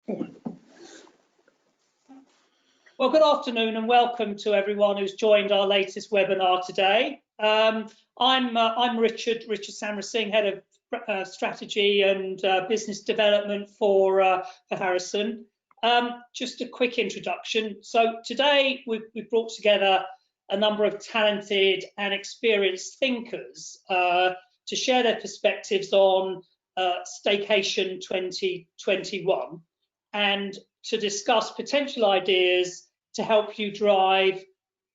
Well, good afternoon and welcome to everyone who's joined our latest webinar today. I'm Richard Samrasingh, Head of Strategy and Business Development for Harrison. Just a quick introduction. So today we've brought together a number of talented and experienced thinkers to share their perspectives on Staycation 2021 and to discuss potential ideas to help you drive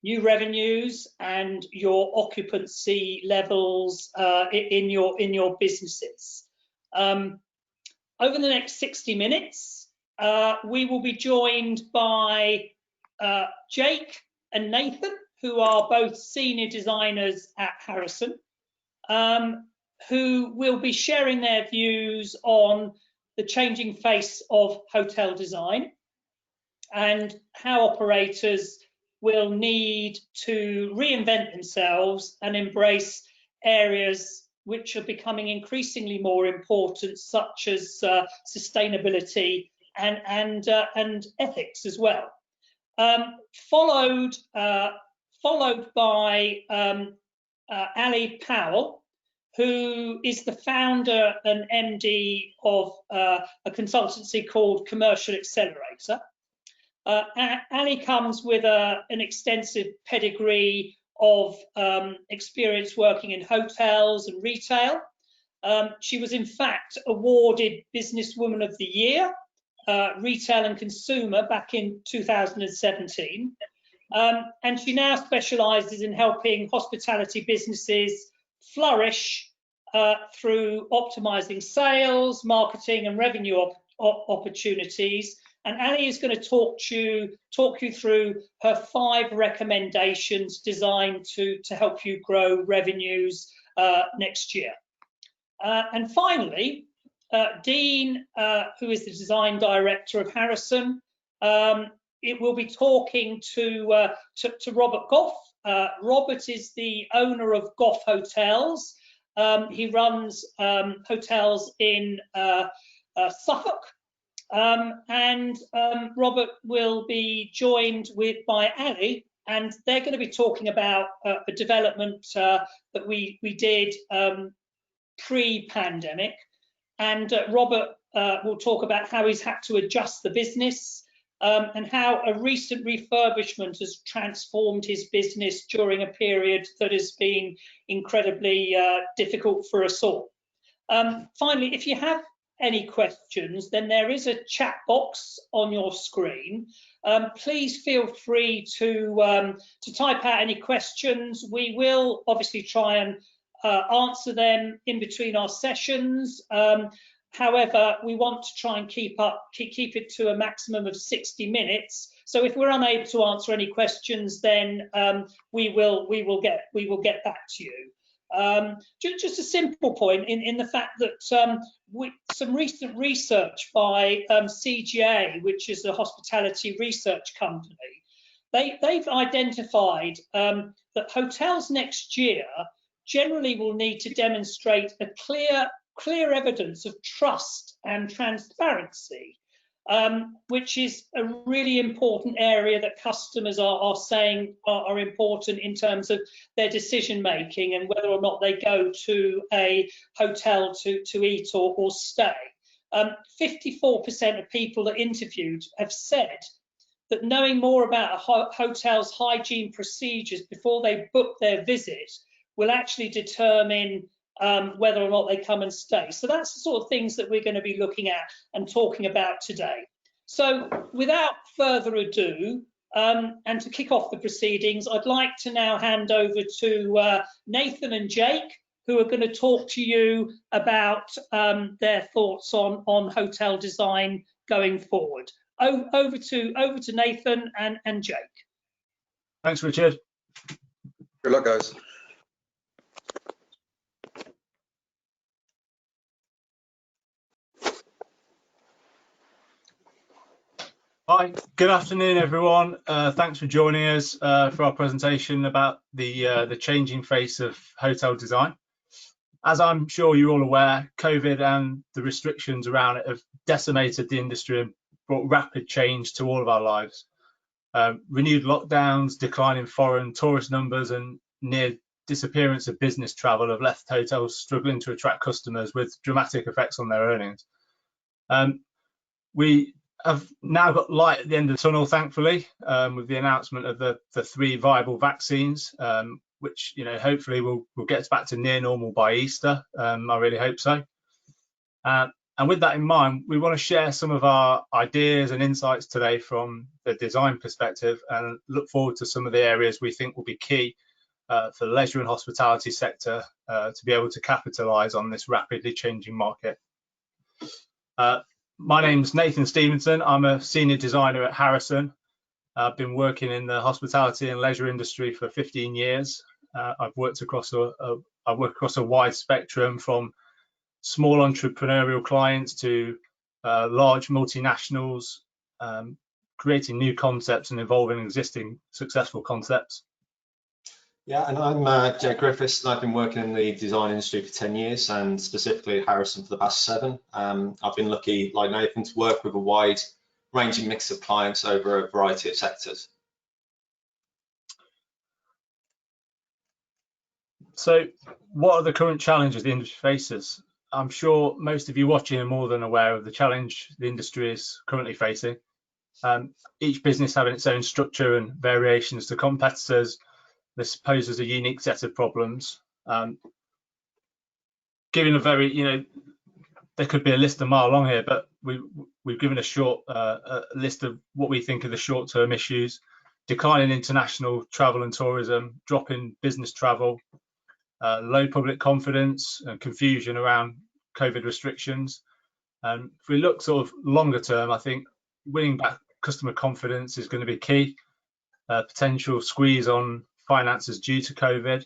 new revenues and your occupancy levels in your businesses. Over the next 60 minutes, we will be joined by Jake and Nathan, who are both senior designers at Harrison, who will be sharing their views on the changing face of hotel design and how operators will need to reinvent themselves and embrace areas which are becoming increasingly more important, such as sustainability and ethics as well. Followed by Ali Powell, who is the founder and MD of a consultancy called Commercial Accelerator. Ali comes with an extensive pedigree of experience working in hotels and retail. She was in fact awarded Businesswoman of the Year, Retail and Consumer back in 2017. And she now specialises in helping hospitality businesses flourish through optimising sales, marketing and revenue opportunities. And Ali is going to talk you through her 5 recommendations designed to help you grow revenues next year. And finally, Dean, who is the design director of Harrison, it will be talking to Robert Goff. Robert is the owner of Goff Hotels. He runs hotels in Suffolk. Robert will be joined by Ali, and they're going to be talking about a development that we did pre-pandemic. And Robert will talk about how he's had to adjust the business and how a recent refurbishment has transformed his business during a period that has been incredibly difficult for us all. Finally, if you have any questions, then there is a chat box on your screen. Please feel free to type out any questions. We will obviously try and answer them in between our sessions. However, we want to try and keep it to a maximum of 60 minutes. So if we're unable to answer any questions, then we will get back to you. Just a simple point in the fact that some recent research by CGA, which is a hospitality research company, they've identified that hotels next year generally will need to demonstrate a clear evidence of trust and transparency, which is a really important area that customers are saying are important in terms of their decision making and whether or not they go to a hotel to eat or stay. 54% of people that interviewed have said that knowing more about a hotel's hygiene procedures before they book their visit will actually determine whether or not they come and stay. So that's the sort of things that we're going to be looking at and talking about today. So without further ado, and to kick off the proceedings, I'd like to now hand over to Nathan and Jake, who are going to talk to you about their thoughts on hotel design going forward. Over to Nathan and Jake. Thanks, Richard. Good luck, guys. Hi, good afternoon, everyone. Thanks for joining us for our presentation about the changing face of hotel design. As I'm sure you're all aware, COVID and the restrictions around it have decimated the industry and brought rapid change to all of our lives. Renewed lockdowns, decline in foreign tourist numbers, and near disappearance of business travel have left hotels struggling to attract customers, with dramatic effects on their earnings. We have now got light at the end of the tunnel, thankfully, with the announcement of the 3 viable vaccines, which hopefully will get us back to near normal by Easter. I really hope so. And with that in mind, we want to share some of our ideas and insights today from the design perspective, and look forward to some of the areas we think will be key for the leisure and hospitality sector to be able to capitalise on this rapidly changing market. My name's Nathan Stevenson. I'm a senior designer at Harrison. I've been working in the hospitality and leisure industry for 15 years. I've worked across a wide spectrum, from small entrepreneurial clients to large multinationals, creating new concepts and evolving existing successful concepts. Yeah, and I'm Jay Griffiths, and I've been working in the design industry for 10 years, and specifically at Harrison for the past 7. I've been lucky, like Nathan, to work with a wide ranging mix of clients over a variety of sectors. So what are the current challenges the industry faces? I'm sure most of you watching are more than aware of the challenge the industry is currently facing. Each business having its own structure and variations to competitors, this poses a unique set of problems. Given a very, there could be a list a mile long here, but we've given a short list of what we think are the short-term issues: declining international travel and tourism, drop in business travel, low public confidence and confusion around COVID restrictions. And if we look sort of longer term, I think winning back customer confidence is going to be key. Potential squeeze on finances due to COVID,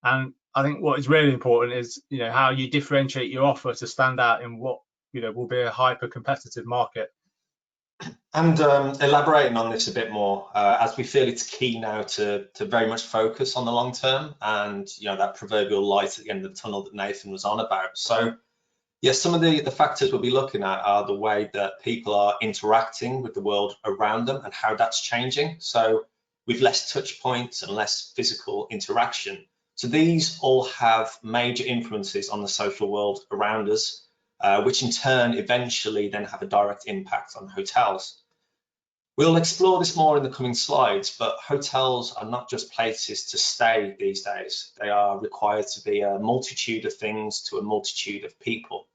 and I think what is really important is how you differentiate your offer to stand out in what will be a hyper competitive market. And elaborating on this a bit more, as we feel it's key now to very much focus on the long term, and that proverbial light at the end of the tunnel that Nathan was on about. So yes, some of the factors we'll be looking at are the way that people are interacting with the world around them and how that's changing. So with less touch points and less physical interaction. So these all have major influences on the social world around us, which in turn eventually then have a direct impact on hotels. We'll explore this more in the coming slides, but hotels are not just places to stay these days. They are required to be a multitude of things to a multitude of people.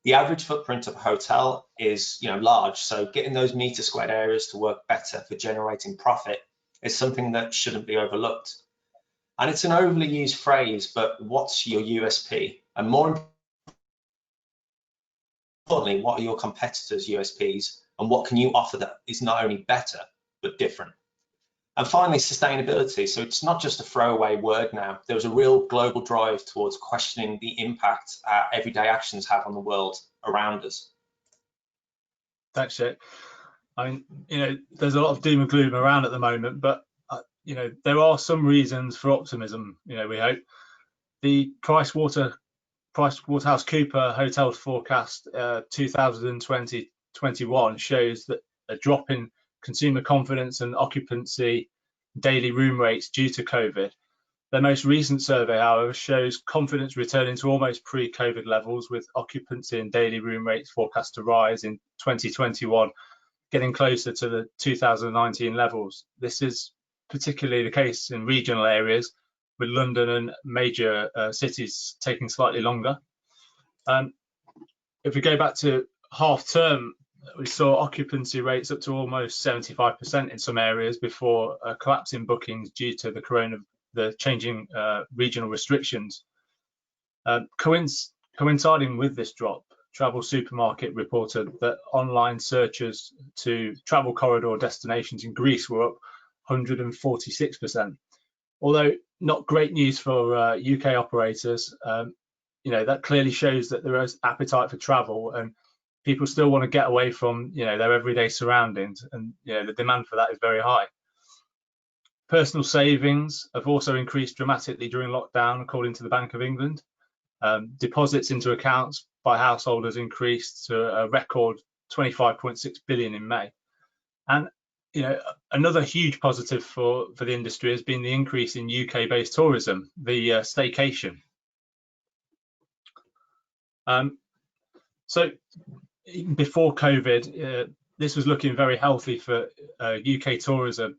The average footprint of a hotel is large, so getting those meter squared areas to work better for generating profit is something that shouldn't be overlooked. And it's an overly used phrase, but what's your USP? And more importantly, what are your competitors' USPs, and what can you offer that is not only better, but different? And finally, sustainability. So it's not just a throwaway word now. There's a real global drive towards questioning the impact our everyday actions have on the world around us. Thanks, Jake. I mean, there's a lot of doom and gloom around at the moment, but there are some reasons for optimism. We hope. The PricewaterhouseCoopers Hotels Forecast 2020-21 shows that a drop in consumer confidence and occupancy daily room rates due to COVID. Their most recent survey, however, shows confidence returning to almost pre-COVID levels, with occupancy and daily room rates forecast to rise in 2021, getting closer to the 2019 levels. This is particularly the case in regional areas, with London and major cities taking slightly longer. If we go back to half term, we saw occupancy rates up to almost 75% in some areas before a collapse in bookings due to the changing regional restrictions. Coinciding with this drop, Travel Supermarket reported that online searches to travel corridor destinations in Greece were up 146%. Although not great news for UK operators, that clearly shows that there is appetite for travel, and people still want to get away from their everyday surroundings, and the demand for that is very high. Personal savings have also increased dramatically during lockdown, according to the Bank of England. Deposits into accounts by householders increased to a record 25.6 billion in May. And another huge positive for the industry has been the increase in UK-based tourism, the staycation. So before COVID, this was looking very healthy for UK tourism.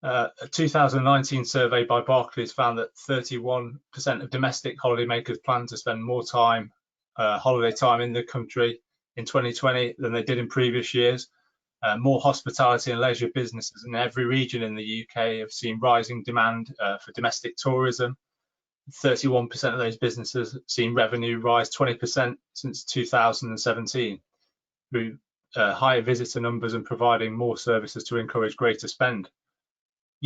A 2019 survey by Barclays found that 31% of domestic holidaymakers plan to spend more time, holiday time in the country in 2020 than they did in previous years. More hospitality and leisure businesses in every region in the UK have seen rising demand for domestic tourism. 31% of those businesses have seen revenue rise 20% since 2017 through higher visitor numbers and providing more services to encourage greater spend.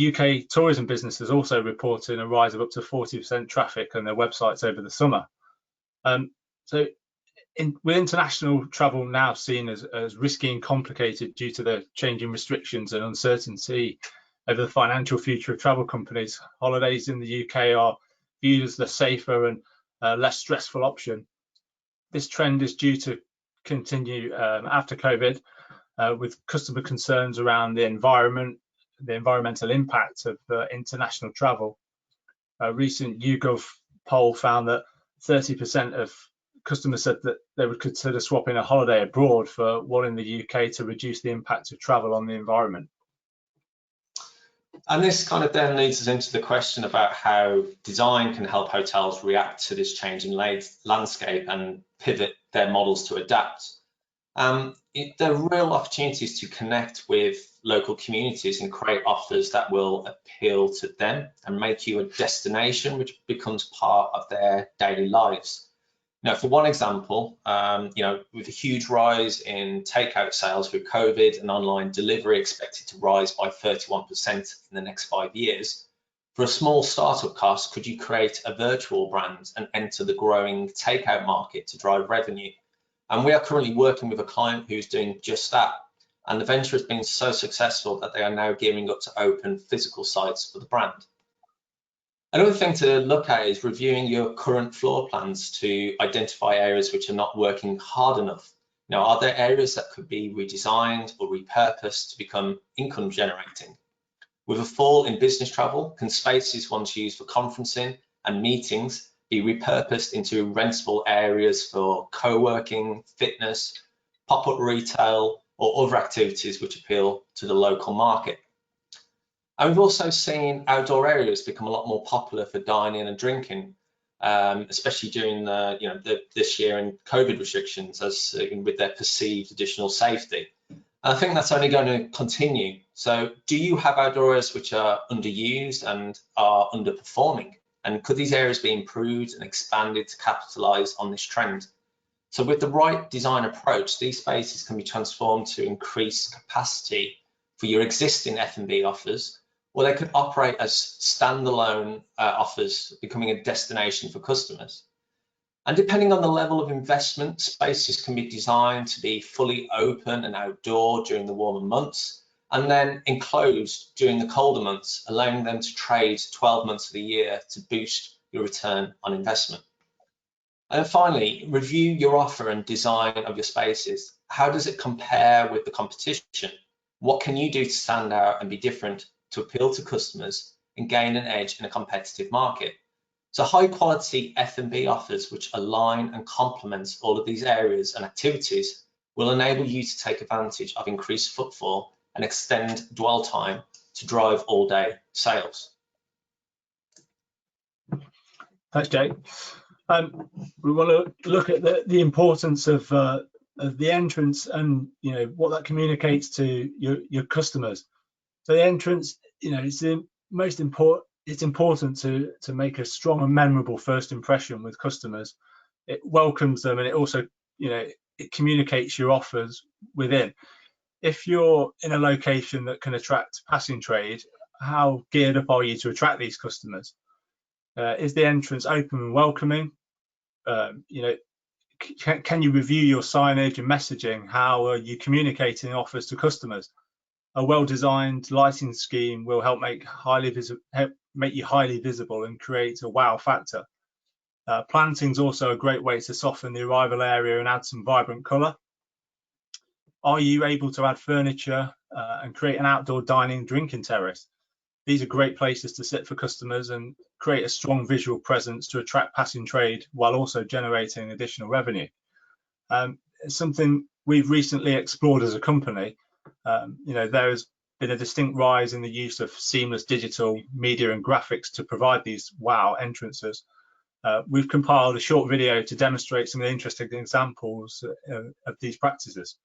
UK tourism businesses also reporting a rise of up to 40% traffic on their websites over the summer. With international travel now seen as risky and complicated due to the changing restrictions and uncertainty over the financial future of travel companies, holidays in the UK are viewed as the safer and less stressful option. This trend is due to continue after COVID, with customer concerns around the environmental impact of international travel. A recent YouGov poll found that 30% of customers said that they would consider swapping a holiday abroad for one in the UK to reduce the impact of travel on the environment. And this kind of then leads us into the question about how design can help hotels react to this changing landscape and pivot their models to adapt. There are real opportunities to connect with local communities and create offers that will appeal to them and make you a destination which becomes part of their daily lives. Now, for one example, with a huge rise in takeout sales through COVID and online delivery expected to rise by 31% in the next 5 years, for a small startup cost, could you create a virtual brand and enter the growing takeout market to drive revenue? And we are currently working with a client who's doing just that. And the venture has been so successful that they are now gearing up to open physical sites for the brand. Another thing to look at is reviewing your current floor plans to identify areas which are not working hard enough. Now, are there areas that could be redesigned or repurposed to become income generating? With a fall in business travel, can spaces once used for conferencing and meetings be repurposed into rentable areas for co-working, fitness, pop-up retail, or other activities which appeal to the local market? And we've also seen outdoor areas become a lot more popular for dining and drinking, especially during this year in COVID restrictions, as with their perceived additional safety. And I think that's only going to continue. So, do you have outdoor areas which are underused and are underperforming? And could these areas be improved and expanded to capitalise on this trend? So, with the right design approach, these spaces can be transformed to increase capacity for your existing F&B offers, or they could operate as standalone offers, becoming a destination for customers. And depending on the level of investment, spaces can be designed to be fully open and outdoor during the warmer months, and then enclosed during the colder months, allowing them to trade 12 months of the year to boost your return on investment. And finally, review your offer and design of your spaces. How does it compare with the competition? What can you do to stand out and be different to appeal to customers and gain an edge in a competitive market? So high quality F&B offers which align and complement all of these areas and activities will enable you to take advantage of increased footfall and extend dwell time to drive all day sales. Thanks, Jake. We want to look at the importance of the entrance and what that communicates to your customers. So the entrance, it's the most important. It's important to make a strong and memorable first impression with customers. It welcomes them, and it also, it communicates your offers within. If you're in a location that can attract passing trade, how geared up are you to attract these customers? Is the entrance open and welcoming? Can you review your signage and messaging? How are you communicating offers to customers? A well-designed lighting scheme will help make you highly visible and create a wow factor. Planting is also a great way to soften the arrival area and add some vibrant colour. Are you able to add furniture and create an outdoor dining drinking terrace? These are great places to sit for customers and create a strong visual presence to attract passing trade while also generating additional revenue. It's something we've recently explored as a company. There's been a distinct rise in the use of seamless digital media and graphics to provide these wow entrances. We've compiled a short video to demonstrate some of the interesting examples of these practices.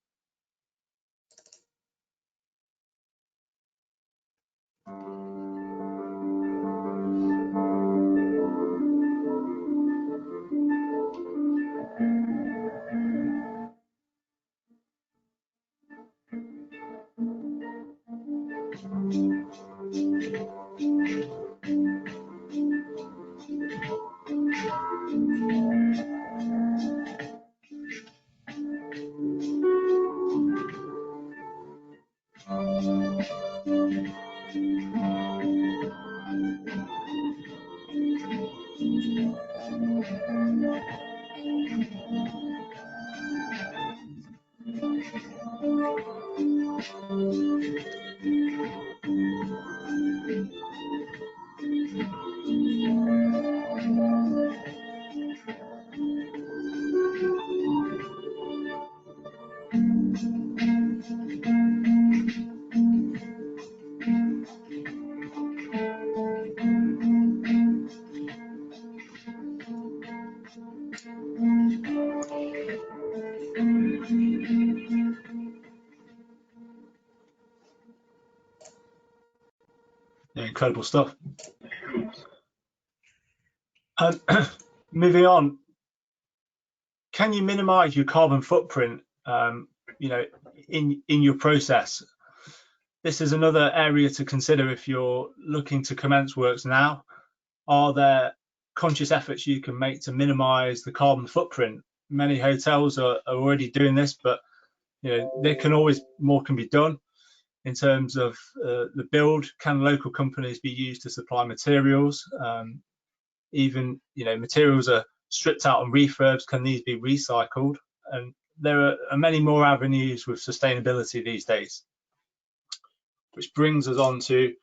Incredible stuff. Moving on, can you minimize your carbon footprint in your process? This is another area to consider if you're looking to commence works now. Are there conscious efforts you can make to minimize the carbon footprint? Many hotels are already doing this, but there can always more can be done. In terms of the build, can local companies be used to supply materials? Even materials are stripped out on refurbs, can these be recycled? And there are many more avenues with sustainability these days, which brings us on to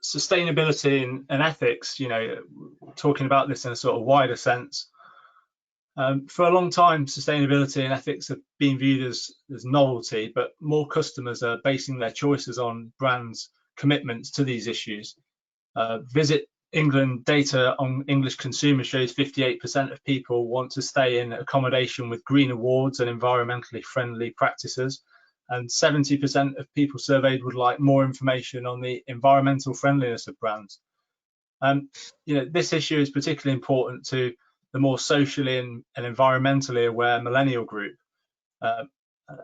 sustainability and ethics. Talking about this in a sort of wider sense. For a long time, sustainability and ethics have been viewed as novelty, but more customers are basing their choices on brands' commitments to these issues. Visit England data on English consumers shows 58% of people want to stay in accommodation with green awards and environmentally friendly practices, and 70% of people surveyed would like more information on the environmental friendliness of brands. This issue is particularly important to the more socially and environmentally aware millennial group. A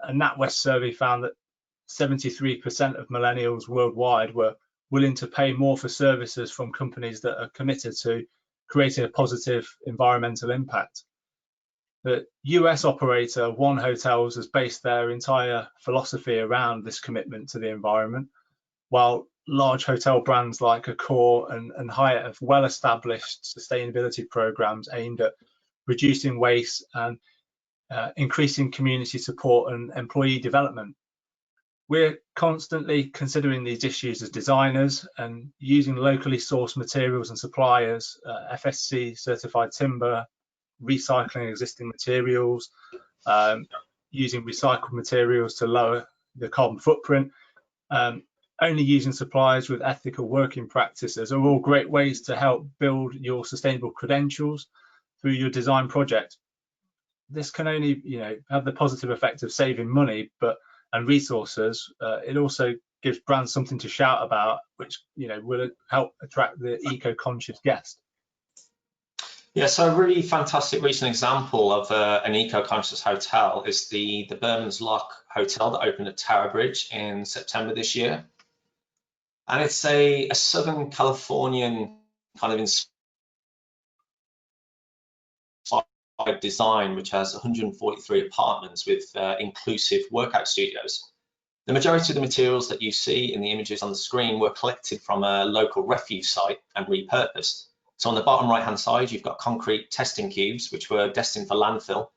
NatWest survey found that 73% of millennials worldwide were willing to pay more for services from companies that are committed to creating a positive environmental impact. The US operator One Hotels has based their entire philosophy around this commitment to the environment, while large hotel brands like Accor and Hyatt have well-established sustainability programs aimed at reducing waste and increasing community support and employee development. We're constantly considering these issues as designers and using locally sourced materials and suppliers, FSC certified timber, recycling existing materials, using recycled materials to lower the carbon footprint, only using suppliers with ethical working practices are all great ways to help build your sustainable credentials through your design project. This can only have the positive effect of saving money and resources. It also gives brands something to shout about, which will help attract the eco-conscious guest. Yeah, so a really fantastic recent example of an eco-conscious hotel is the BERMONDS LOCKE hotel that opened at Tower Bridge in September this year. And it's a Southern Californian kind of inspired design, which has 143 apartments with inclusive workout studios. The majority of the materials that you see in the images on the screen were collected from a local refuse site and repurposed. So on the bottom right-hand side, you've got concrete testing cubes, which were destined for landfill,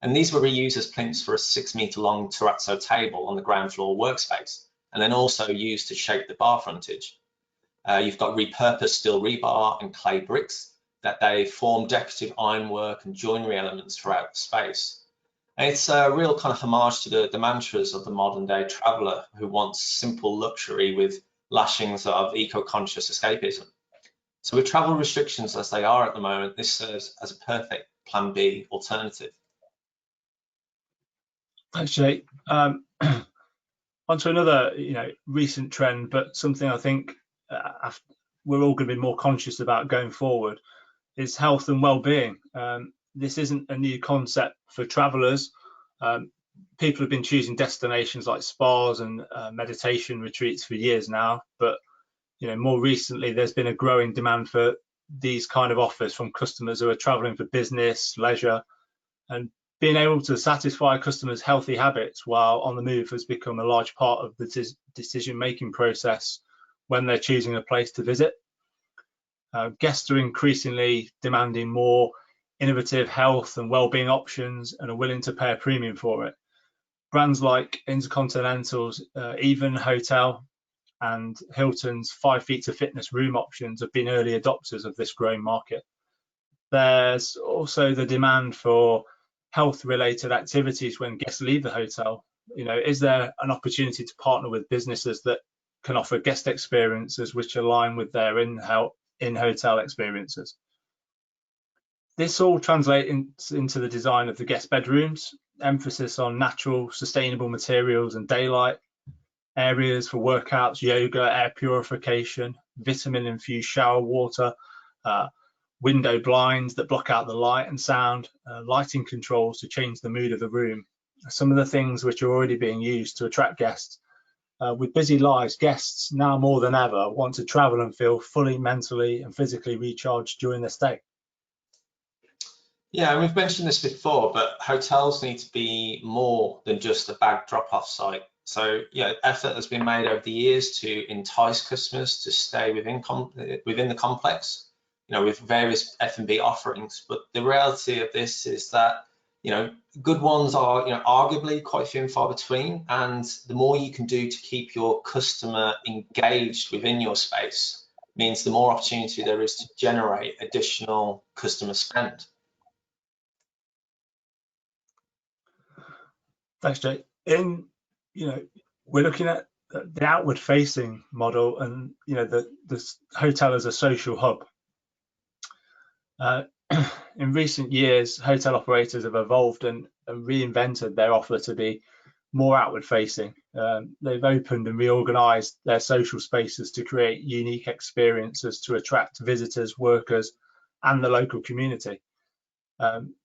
And these were reused as plinths for a 6-metre long terrazzo table on the ground floor workspace, and then also used to shape the bar frontage. You've got repurposed steel rebar and clay bricks that they form decorative ironwork and joinery elements throughout the space. And it's a real kind of homage to the mantras of the modern day traveller who wants simple luxury with lashings of eco-conscious escapism. So with travel restrictions as they are at the moment, this serves as a perfect plan B alternative. Thanks, Jake. On to another, recent trend, but something I think we're all going to be more conscious about going forward is health and well-being. This isn't a new concept for travellers. People have been choosing destinations like spas and meditation retreats for years now, but more recently there's been a growing demand for these kind of offers from customers who are travelling for business, leisure, and being able to satisfy customers' healthy habits while on the move has become a large part of the decision-making process when they're choosing a place to visit. Guests are increasingly demanding more innovative health and well-being options and are willing to pay a premium for it. Brands like Intercontinental's Even Hotel and Hilton's 5 Feet to Fitness room options have been early adopters of this growing market. There's also the demand for health-related activities when guests leave the hotel. Is there an opportunity to partner with businesses that can offer guest experiences which align with their in-hotel experiences? This all translates into the design of the guest bedrooms, emphasis on natural, sustainable materials and daylight, areas for workouts, yoga, air purification, vitamin-infused shower water, window blinds that block out the light and sound, lighting controls to change the mood of the room. Some of the things which are already being used to attract guests. With busy lives, guests now more than ever want to travel and feel fully mentally and physically recharged during their stay. Yeah, and we've mentioned this before, but hotels need to be more than just a bag drop-off site. So, effort has been made over the years to entice customers to stay within the complex, with various F&B offerings. But the reality of this is that, good ones are, arguably quite few and far between. And the more you can do to keep your customer engaged within your space means the more opportunity there is to generate additional customer spend. Thanks, Jake. We're looking at the outward facing model and, the hotel as a social hub. In recent years, hotel operators have evolved and reinvented their offer to be more outward facing. They've opened and reorganized their social spaces to create unique experiences to attract visitors, workers, and the local community.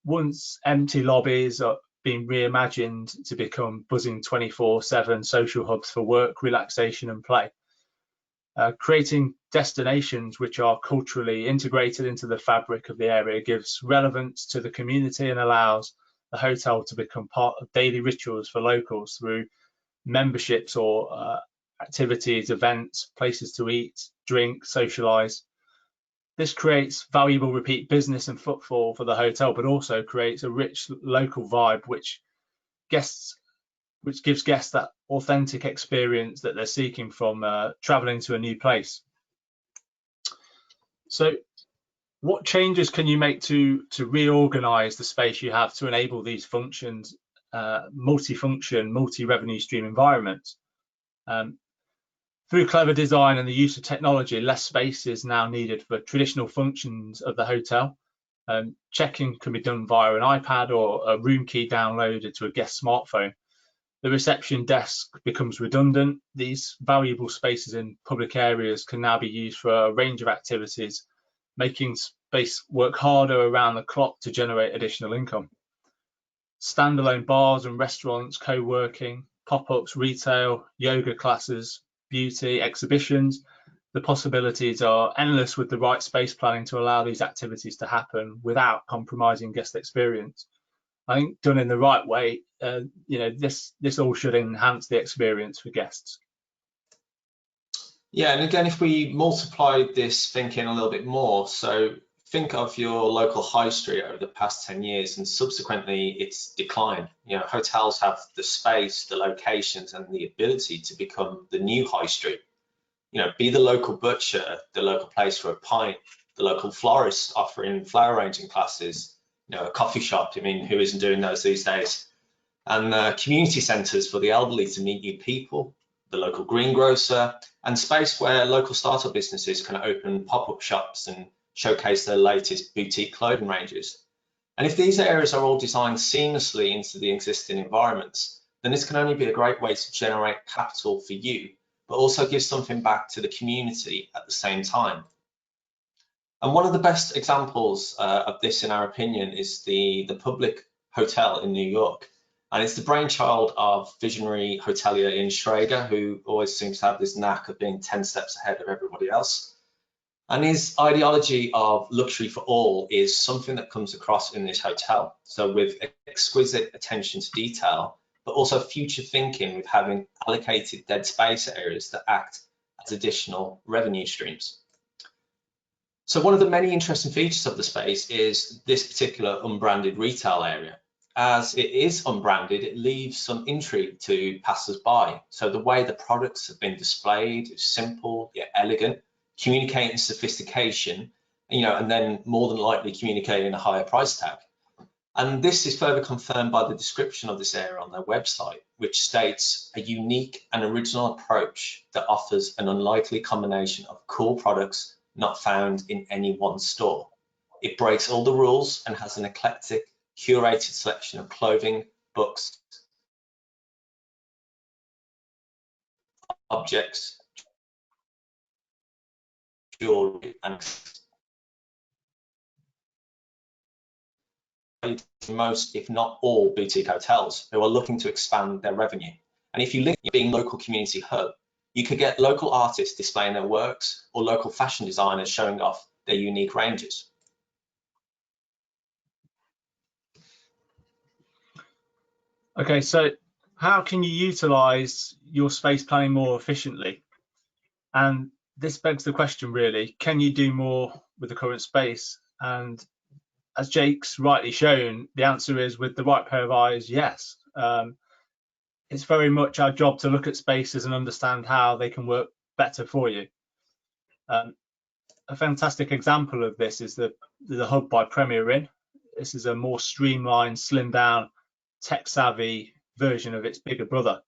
Once empty lobbies are being reimagined to become buzzing 24/7 social hubs for work, relaxation, and play. Creating destinations which are culturally integrated into the fabric of the area gives relevance to the community and allows the hotel to become part of daily rituals for locals through memberships or activities, events, places to eat, drink, socialize. This creates valuable repeat business and footfall for the hotel, but also creates a rich local vibe which gives guests that authentic experience that they're seeking from traveling to a new place. So what changes can you make to reorganize the space you have to enable these functions, multi-function, multi-revenue stream environments? Through clever design and the use of technology, less space is now needed for traditional functions of the hotel. Check-in can be done via an iPad or a room key downloaded to a guest smartphone. The reception desk becomes redundant. These valuable spaces in public areas can now be used for a range of activities, making space work harder around the clock to generate additional income. Standalone bars and restaurants, co-working, pop-ups, retail, yoga classes, beauty, exhibitions. The possibilities are endless with the right space planning to allow these activities to happen without compromising guest experience. I think done in the right way, this all should enhance the experience for guests. Yeah, and again, if we multiply this thinking a little bit more, so think of your local high street over the past 10 years and subsequently its decline. You know, hotels have the space, the locations, and the ability to become the new high street. You know, be the local butcher, the local place for a pint, the local florist offering flower arranging classes, you know, a coffee shop. I mean, who isn't doing those these days? And community centres for the elderly to meet new people, the local greengrocer, and space where local startup businesses can open pop-up shops and showcase their latest boutique clothing ranges. And if these areas are all designed seamlessly into the existing environments, then this can only be a great way to generate capital for you, but also give something back to the community at the same time. And one of the best examples of this, in our opinion, is the public hotel in New York. And it's the brainchild of visionary hotelier Ian Schrager, who always seems to have this knack of being 10 steps ahead of everybody else. And his ideology of luxury for all is something that comes across in this hotel. So with exquisite attention to detail, but also future thinking with having allocated dead space areas that act as additional revenue streams. So one of the many interesting features of the space is this particular unbranded retail area. As it is unbranded, it leaves some intrigue to passers-by. So the way the products have been displayed is simple yet elegant, communicating sophistication, you know, and then more than likely communicating a higher price tag. And this is further confirmed by the description of this area on their website, which states a unique and original approach that offers an unlikely combination of cool products not found in any one store. It breaks all the rules and has an eclectic, curated selection of clothing, books, objects, jewelry, and most, if not all, boutique hotels who are looking to expand their revenue. And if you link being local community hub, you could get local artists displaying their works or local fashion designers showing off their unique ranges. Okay, so how can you utilize your space planning more efficiently? And this begs the question, really, can you do more with the current space? And as Jake's rightly shown, the answer is, with the right pair of eyes, yes. It's very much our job to look at spaces and understand how they can work better for you. A fantastic example of this is the Hub by Premier Inn. This is a more streamlined, slimmed down, tech-savvy version of its bigger brother.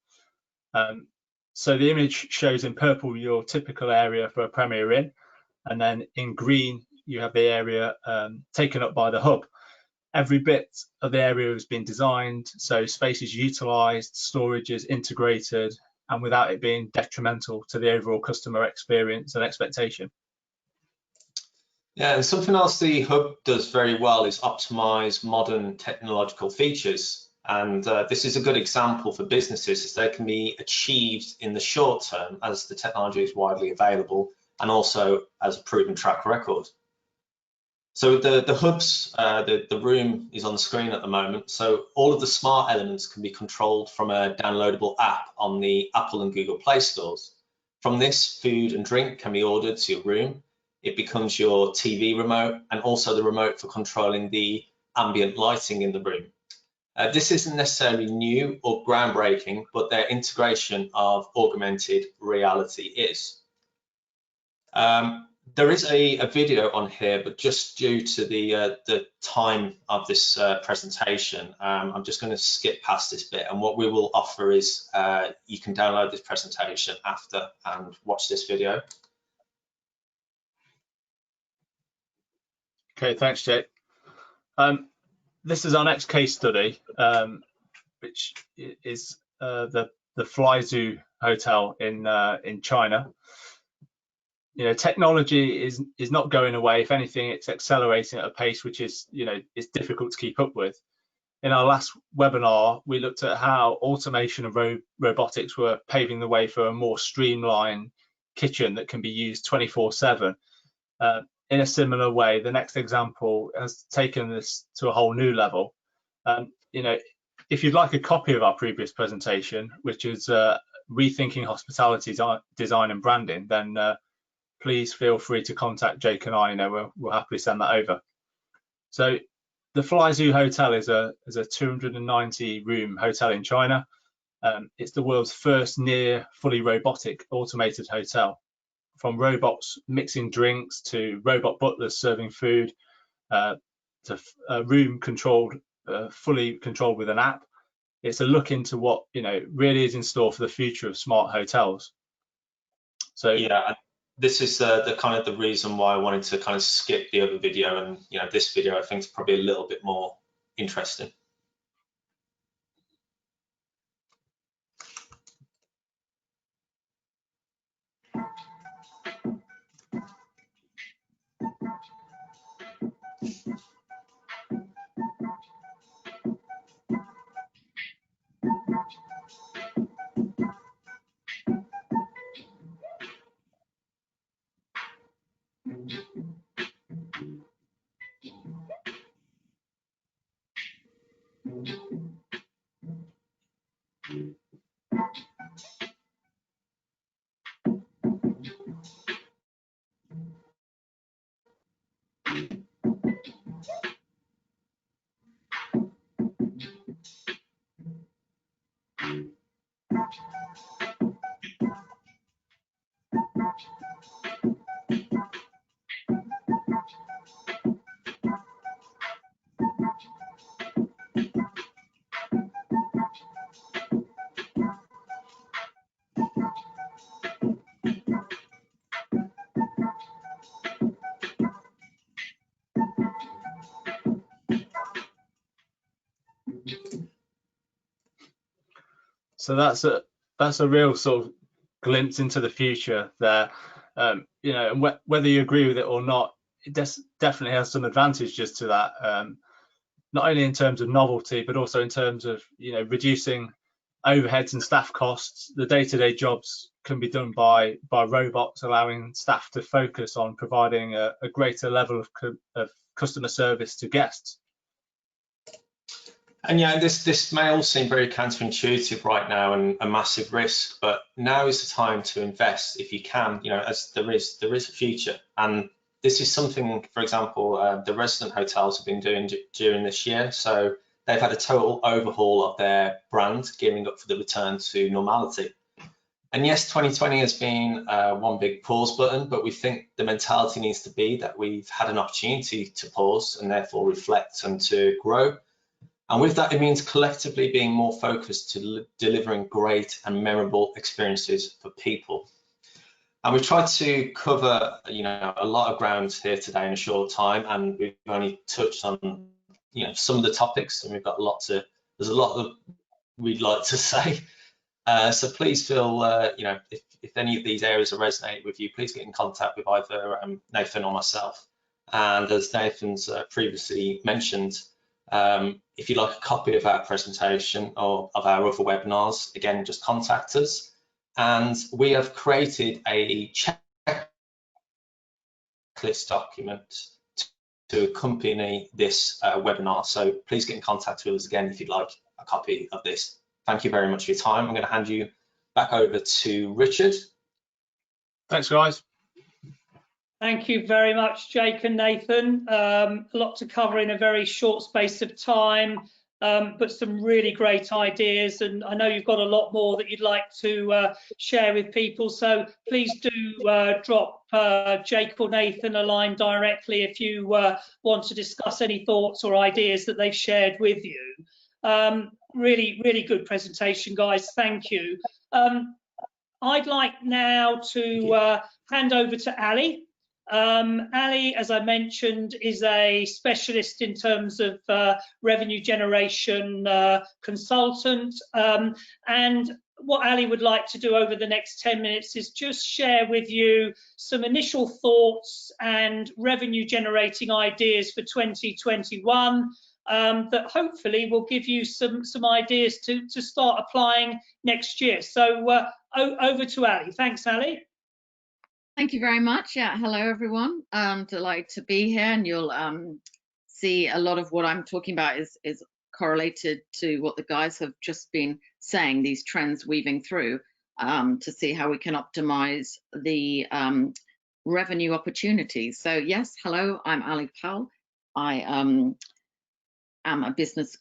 So the image shows in purple your typical area for a Premier Inn, and then in green you have the area taken up by the Hub. Every bit of the area has been designed so space is utilised, storage is integrated, and without it being detrimental to the overall customer experience and expectation. Yeah, and something else the Hub does very well is optimize modern technological features. And this is a good example for businesses, as they can be achieved in the short term as the technology is widely available and also as a proven track record. So the Hubs, the room is on the screen at the moment. So all of the smart elements can be controlled from a downloadable app on the Apple and Google Play stores. From this, food and drink can be ordered to your room. It becomes your TV remote and also the remote for controlling the ambient lighting in the room. This isn't necessarily new or groundbreaking, but their integration of augmented reality is. There is a video on here, but just due to the time of this presentation, I'm just going to skip past this bit. And what we will offer is you can download this presentation after and watch this video. Okay, thanks, Jake. This is our next case study, which is the Flyzhou Hotel in China. You know, technology is not going away. If anything, it's accelerating at a pace which is, you know, it's difficult to keep up with. In our last webinar, we looked at how automation and robotics were paving the way for a more streamlined kitchen that can be used 24/7. In a similar way, the next example has taken this to a whole new level. You know, if you'd like a copy of our previous presentation, which is rethinking hospitality design and branding, then please feel free to contact Jake and I. You know, we'll happily send that over. So the Fly Zoo Hotel is a 290 room hotel in China. It's the world's first near fully robotic automated hotel. From robots mixing drinks to robot butlers serving food, to a room controlled, fully controlled with an app. It's a look into what, you know, really is in store for the future of smart hotels. So yeah, this is the kind of the reason why I wanted to kind of skip the other video, and you know, this video I think is probably a little bit more interesting. So that's a real sort of glimpse into the future there. You know, and whether you agree with it or not, it definitely has some advantages to that. Not only in terms of novelty, but also in terms of, you know, reducing overheads and staff costs. The day-to-day jobs can be done by robots, allowing staff to focus on providing a greater level of customer service to guests. And yeah, this may all seem very counterintuitive right now and a massive risk, but now is the time to invest if you can, you know, as there is a future. And this is something, for example, the resident hotels have been doing during this year. So they've had a total overhaul of their brand, gearing up for the return to normality. And yes, 2020 has been one big pause button, but we think the mentality needs to be that we've had an opportunity to pause and therefore reflect and to grow. And with that, it means collectively being more focused to delivering great and memorable experiences for people. And we've tried to cover, you know, a lot of ground here today in a short time, and we've only touched on, you know, some of the topics, and we've got there's a lot that we'd like to say. So please feel, you know, if any of these areas resonate with you, please get in contact with either Nathan or myself. And as Nathan's previously mentioned, if you'd like a copy of our presentation or of our other webinars, again, just contact us. And we have created a checklist document to accompany this webinar. So please get in contact with us again if you'd like a copy of this. Thank you very much for your time. I'm going to hand you back over to Richard. Thanks, guys. Thank you very much, Jake and Nathan. A lot to cover in a very short space of time, but some really great ideas. And I know you've got a lot more that you'd like to share with people. So please do drop Jake or Nathan a line directly if you want to discuss any thoughts or ideas that they've shared with you. Really, really good presentation, guys. Thank you. I'd like now to hand over to Ali. Ali, as I mentioned, is a specialist in terms of revenue generation consultant. And what Ali would like to do over the next 10 minutes is just share with you some initial thoughts and revenue generating ideas for 2021 that hopefully will give you some ideas to start applying next year. So over to Ali. Thanks, Ali. Thank you very much. Yeah, hello everyone. Delighted to be here, and you'll see a lot of what I'm talking about is correlated to what the guys have just been saying, these trends weaving through, to see how we can optimize the revenue opportunities. So yes, hello, I'm Ali Powell. I am a business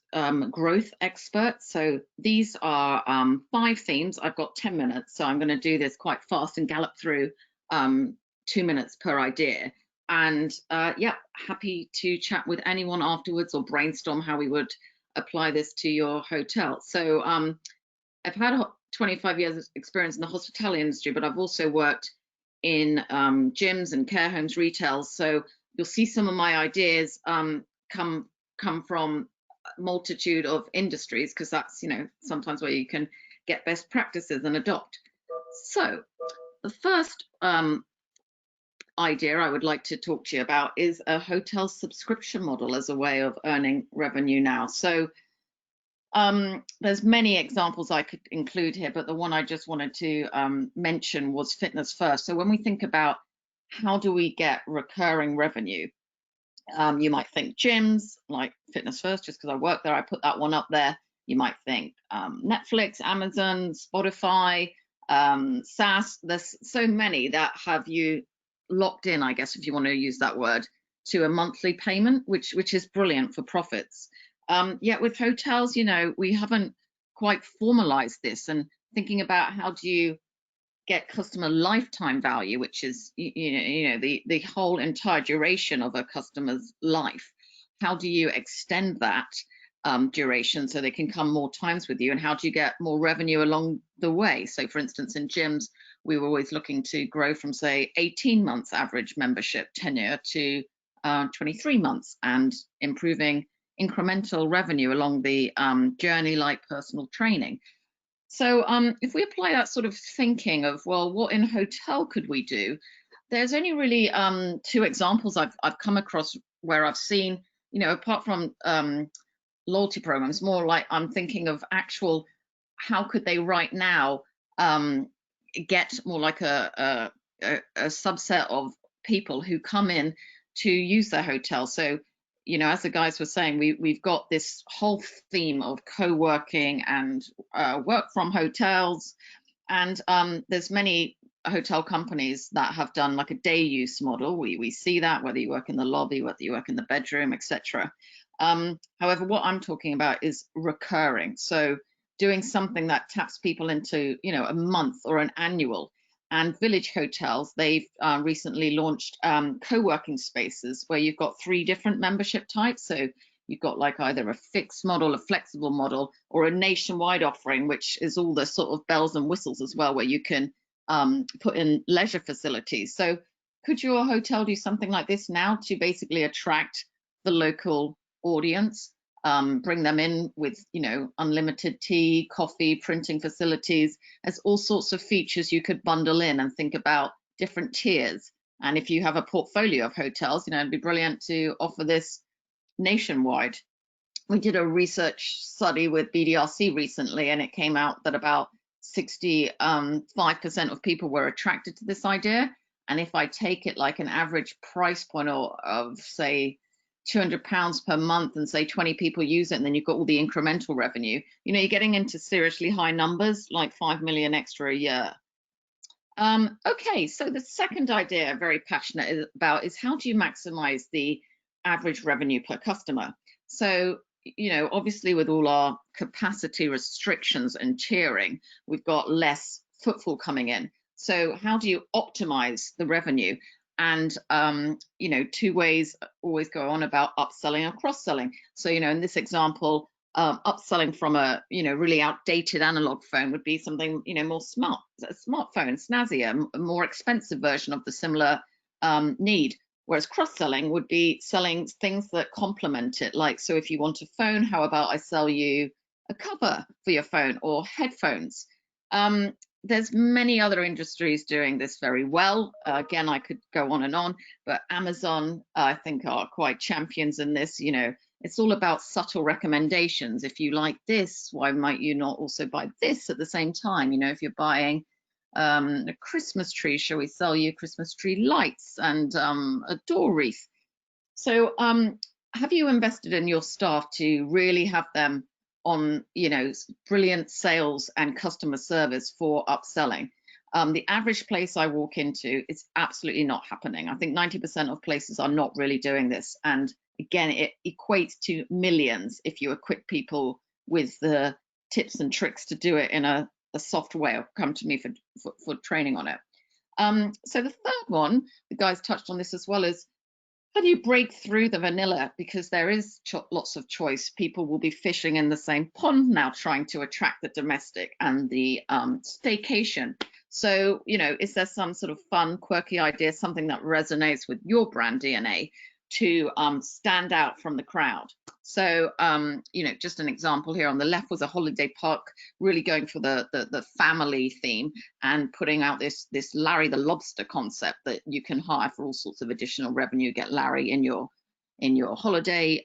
growth expert. So these are 5 themes. I've got 10 minutes, so I'm going to do this quite fast and gallop through 2 minutes per idea. And yeah, happy to chat with anyone afterwards or brainstorm how we would apply this to your hotel. So I've had 25 years experience in the hospitality industry, but I've also worked in gyms and care homes, retail. So you'll see some of my ideas come from a multitude of industries, because that's, you know, sometimes where you can get best practices and adopt. So the first idea I would like to talk to you about is a hotel subscription model as a way of earning revenue now. So there's many examples I could include here, but the one I just wanted to mention was Fitness First. So when we think about how do we get recurring revenue, you might think gyms like Fitness First, just because I work there, I put that one up there. You might think Netflix, Amazon, Spotify, SaaS. There's so many that have you locked in, I guess, if you want to use that word, to a monthly payment, which is brilliant for profits. Yet with hotels, you know, we haven't quite formalized this, and thinking about how do you get customer lifetime value, which is you know the whole entire duration of a customer's life. How do you extend that duration so they can come more times with you, and how do you get more revenue along the way? So for instance, in gyms, we were always looking to grow from, say, 18 months average membership tenure to 23 months, and improving incremental revenue along the journey, like personal training. So if we apply that sort of thinking of, well, what in hotel could we do? There's only really 2 examples I've come across where I've seen, you know, apart from loyalty programs, more like I'm thinking of actual, how could they right now get more like a subset of people who come in to use their hotel. So, you know, as the guys were saying, we've got this whole theme of co-working and work from hotels, and there's many hotel companies that have done like a day use model. We see that whether you work in the lobby, whether you work in the bedroom, etc. However, what I'm talking about is recurring. So doing something that taps people into, you know, a month or an annual. And Village Hotels, they've recently launched co-working spaces where you've got 3 different membership types. So you've got like either a fixed model, a flexible model, or a nationwide offering, which is all the sort of bells and whistles as well, where you can put in leisure facilities. So could your hotel do something like this now to basically attract the local audience? Bring them in with, you know, unlimited tea, coffee, printing facilities. There's all sorts of features you could bundle in and think about different tiers. And if you have a portfolio of hotels, you know, it'd be brilliant to offer this nationwide. We did a research study with BDRC recently, and it came out that about 65% of people were attracted to this idea. And if I take it like an average price point of say £200 per month, and say 20 people use it, and then you've got all the incremental revenue, you know, you're getting into seriously high numbers, like 5 million extra a year. Okay, so the second idea I'm very passionate about is how do you maximize the average revenue per customer? So, you know, obviously with all our capacity restrictions and tiering, we've got less footfall coming in. So how do you optimize the revenue? And, you know, 2 ways always go on about upselling and cross-selling. So, you know, in this example, upselling from a, you know, really outdated analog phone would be something, you know, more smart, a smartphone, snazzier, a more expensive version of the similar need. Whereas cross-selling would be selling things that complement it. Like, so if you want a phone, how about I sell you a cover for your phone, or headphones? There's many other industries doing this very well. Again, I could go on, but Amazon, I think, are quite champions in this. You know, it's all about subtle recommendations. If you like this, why might you not also buy this at the same time? You know, if you're buying a Christmas tree, shall we sell you Christmas tree lights and a door wreath? So have you invested in your staff to really have them on, you know, brilliant sales and customer service for upselling? The average place I walk into, it's absolutely not happening. I think 90% of places are not really doing this. And again, it equates to millions if you equip people with the tips and tricks to do it in a soft way, or come to me for training on it. So the third one, the guys touched on this as well, is how do you break through the vanilla? Because there is lots of choice. People will be fishing in the same pond now, trying to attract the domestic and the staycation. So, you know, is there some sort of fun, quirky idea, something that resonates with your brand DNA to stand out from the crowd? So, you know, just an example here on the left was a holiday park, really going for the family theme and putting out this Larry the Lobster concept that you can hire for all sorts of additional revenue, get Larry in your holiday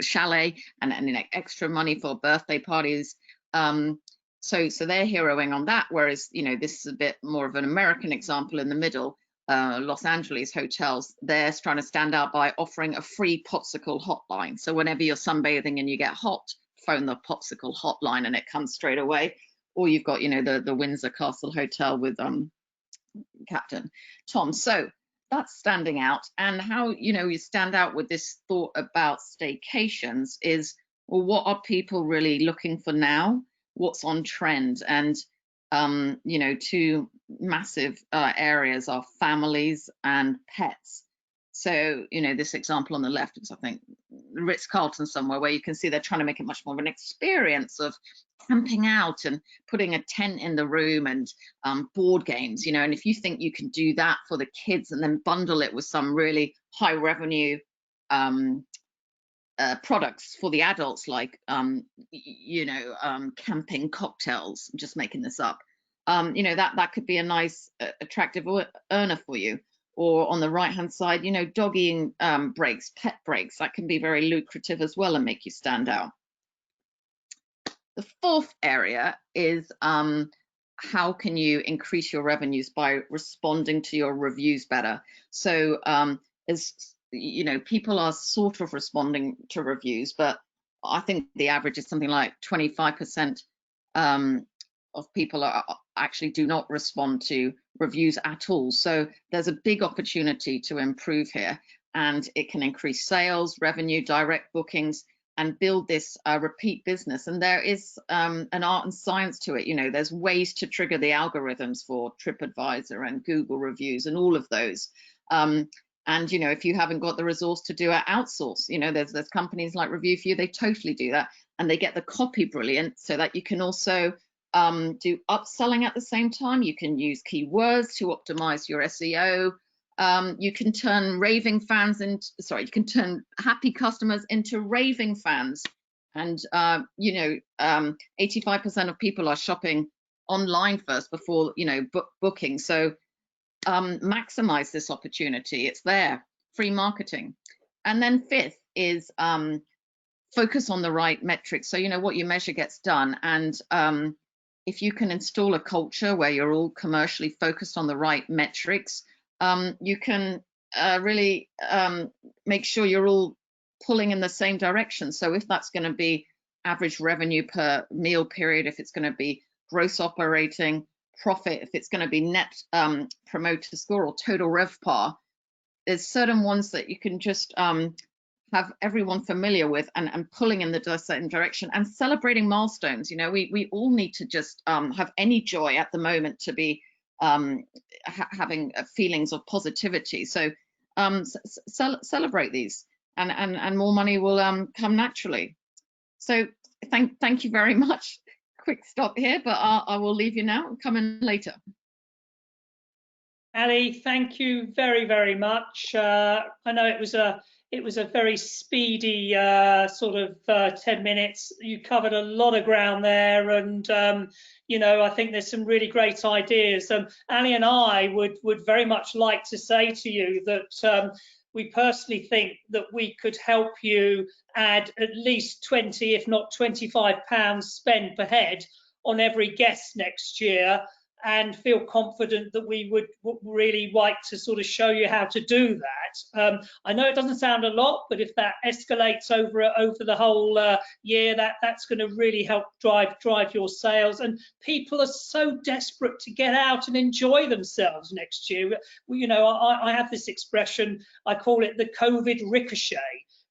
chalet, and extra money for birthday parties. So they're heroing on that, whereas, you know, this is a bit more of an American example in the middle. Los Angeles hotels, they're trying to stand out by offering a free popsicle hotline. So whenever you're sunbathing and you get hot, phone the popsicle hotline and it comes straight away. Or you've got, you know, the Windsor Castle Hotel with Captain Tom. So that's standing out. And how, you know, you stand out with this thought about staycations is, well, what are people really looking for now? What's on trend? And you know, two massive areas are families and pets. So, you know, this example on the left is, I think, Ritz-Carlton somewhere, where you can see they're trying to make it much more of an experience of camping out and putting a tent in the room and board games, you know. And if you think you can do that for the kids and then bundle it with some really high revenue products for the adults, like you know, camping cocktails, I'm just making this up, you know, that could be a nice attractive earner for you. Or on the right hand side, you know, doggying breaks, pet breaks, that can be very lucrative as well and make you stand out. The fourth area is how can you increase your revenues by responding to your reviews better. So as you know, people are sort of responding to reviews, but I think the average is something like 25% of people actually do not respond to reviews at all. So there's a big opportunity to improve here, and it can increase sales, revenue, direct bookings, and build this repeat business. And there is an art and science to it. You know, there's ways to trigger the algorithms for TripAdvisor and Google reviews and all of those. And, you know, if you haven't got the resource to do it, outsource. You know, there's companies like Review For You, they totally do that. And they get the copy brilliant so that you can also do upselling at the same time. You can use keywords to optimize your SEO. You can turn raving fans into, you can turn happy customers into raving fans. And, you know, 85% of people are shopping online first before, you know, booking. So maximize this opportunity. It's there, free marketing. And then fifth is focus on the right metrics. So, you know, what you measure gets done. And if you can install a culture where you're all commercially focused on the right metrics, you can really make sure you're all pulling in the same direction. So if that's going to be average revenue per meal period, if it's going to be gross operating profit, if it's going to be net promoter score or total RevPAR, there's certain ones that you can just have everyone familiar with and pulling in the certain direction and celebrating milestones. You know, we all need to just have any joy at the moment to be having feelings of positivity. So celebrate these, and more money will come naturally. So thank you very much. Quick stop here, but I will leave you now and come in later. Ali, thank you very, very much. I know it was a very speedy sort of 10 minutes. You covered a lot of ground there, and you know, I think there's some really great ideas. Ali and I would very much like to say to you that we personally think that we could help you add at least 20, if not £25 spend per head on every guest next year. and feel confident that we would really like to sort of show you how to do that. I know it doesn't sound a lot, but if that escalates over the whole year, that's going to really help drive your sales. And people are so desperate to get out and enjoy themselves next year. You know, I have this expression, I call it the COVID ricochet,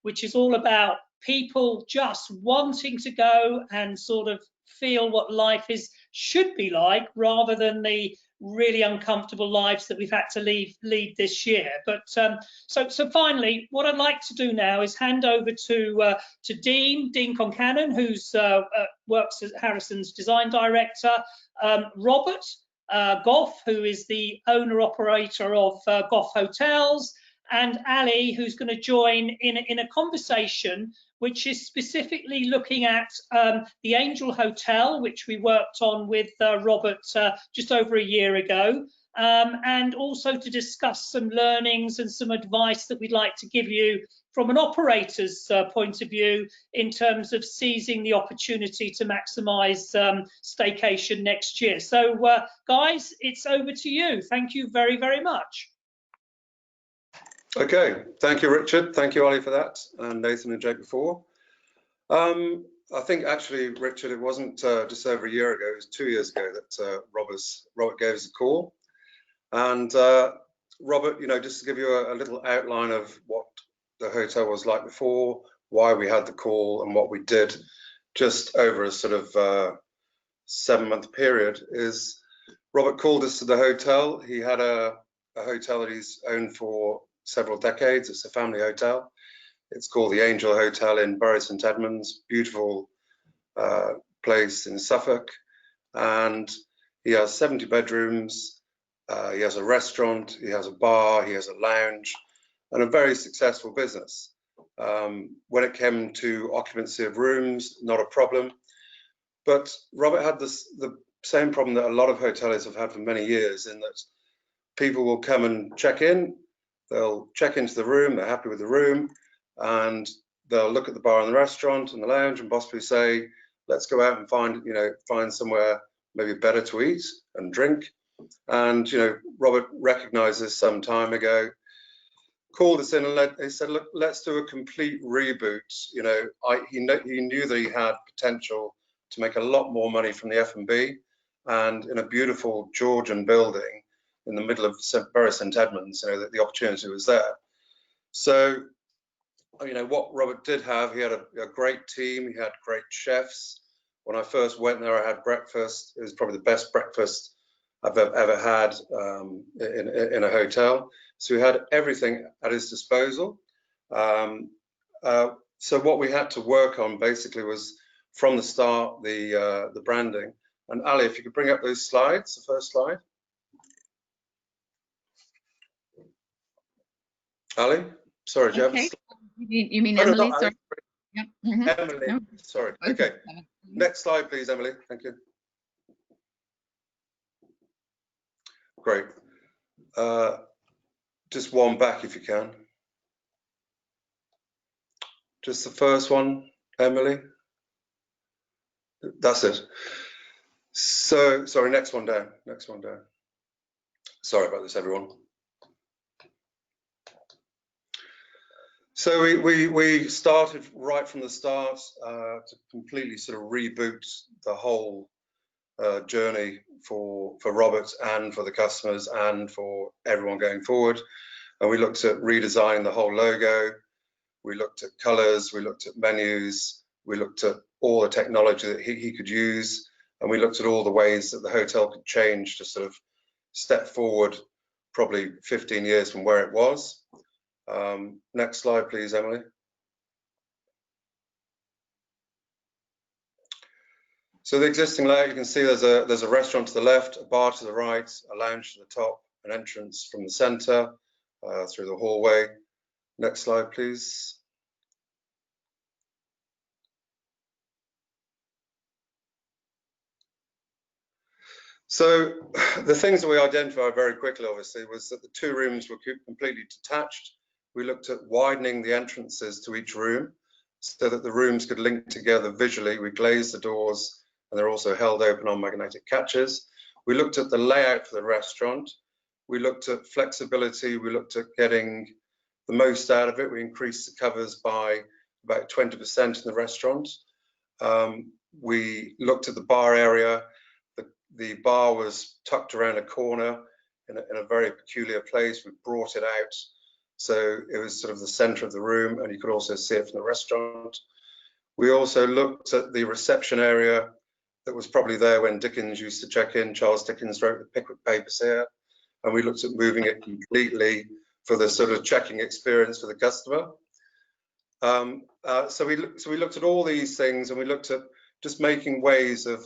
which is all about people just wanting to go and sort of feel what life should be like, rather than the really uncomfortable lives that we've had to lead this year. But so finally, what I'd like to do now is hand over to Dean Concannon, who's works as Harrison's design director, Robert Goff, who is the owner operator of Goff Hotels, and Ali, who's going to join in a conversation which is specifically looking at the Angel Hotel, which we worked on with Robert just over a year ago, and also to discuss some learnings and some advice that we'd like to give you from an operator's point of view in terms of seizing the opportunity to maximise staycation next year. So guys, it's over to you. Thank you very, very much. Okay, thank you, Richard. Thank you, Ollie, for that, and Nathan and Jake before. I think actually, Richard, it wasn't just over a year ago, it was 2 years ago that Robert gave us a call. And Robert, you know, just to give you a little outline of what the hotel was like before, why we had the call and what we did just over a sort of 7-month period, is Robert called us to the hotel. He had a hotel that he's owned for several decades. It's a family hotel. It's called the Angel Hotel in Bury St Edmunds, beautiful place in Suffolk, and he has 70 bedrooms. He has a restaurant, he has a bar, he has a lounge, and a very successful business. When it came to occupancy of rooms, not a problem. But Robert had the same problem that a lot of hoteliers have had for many years, in that people will come and check in. They'll check into the room, they're happy with the room, and they'll look at the bar and the restaurant and the lounge and possibly say, let's go out and find somewhere maybe better to eat and drink. And, you know, Robert recognized this some time ago, called us in and he said, look, let's do a complete reboot. You know, he knew that he had potential to make a lot more money from the F&B, and in a beautiful Georgian building in the middle of Bury St Edmunds, you know, that the opportunity was there. So, you know, what Robert did have, he had a great team, he had great chefs. When I first went there, I had breakfast. It was probably the best breakfast I've ever had in a hotel. So we had everything at his disposal. So what we had to work on basically was, from the start, the branding. And Ali, if you could bring up those slides, the first slide. Ali, sorry, do you have a slide? You mean Oh, Emily? no, sorry. Yep. Emily, No. sorry. Okay, next slide, please, Emily. Thank you. Great. Just one back if you can. Just the first one, Emily. That's it. So, sorry, next one down. Next one down. Sorry about this, everyone. So we started right from the start to completely sort of reboot the whole journey for Robert and for the customers and for everyone going forward. And we looked at redesigning the whole logo. We looked at colors, we looked at menus, we looked at all the technology that he could use, and we looked at all the ways that the hotel could change to sort of step forward probably 15 years from where it was. Next slide, please, Emily. So the existing layout, you can see there's a restaurant to the left, a bar to the right, a lounge to the top, an entrance from the center through the hallway. Next slide, please. So the things that we identified very quickly, obviously, was that the two rooms were completely detached. We looked at widening the entrances to each room so that the rooms could link together visually. We glazed the doors, and they're also held open on magnetic catches. We looked at the layout for the restaurant. We looked at flexibility. We looked at getting the most out of it. We increased the covers by about 20% in the restaurant. We looked at the bar area. The bar was tucked around a corner in a very peculiar place. We brought it out, so it was sort of the center of the room, and you could also see it from the restaurant. We also looked at the reception area that was probably there when Dickens used to check in. Charles Dickens wrote the Pickwick Papers here, and we looked at moving it completely for the sort of checking experience for the customer. So we looked at all these things, and we looked at just making ways of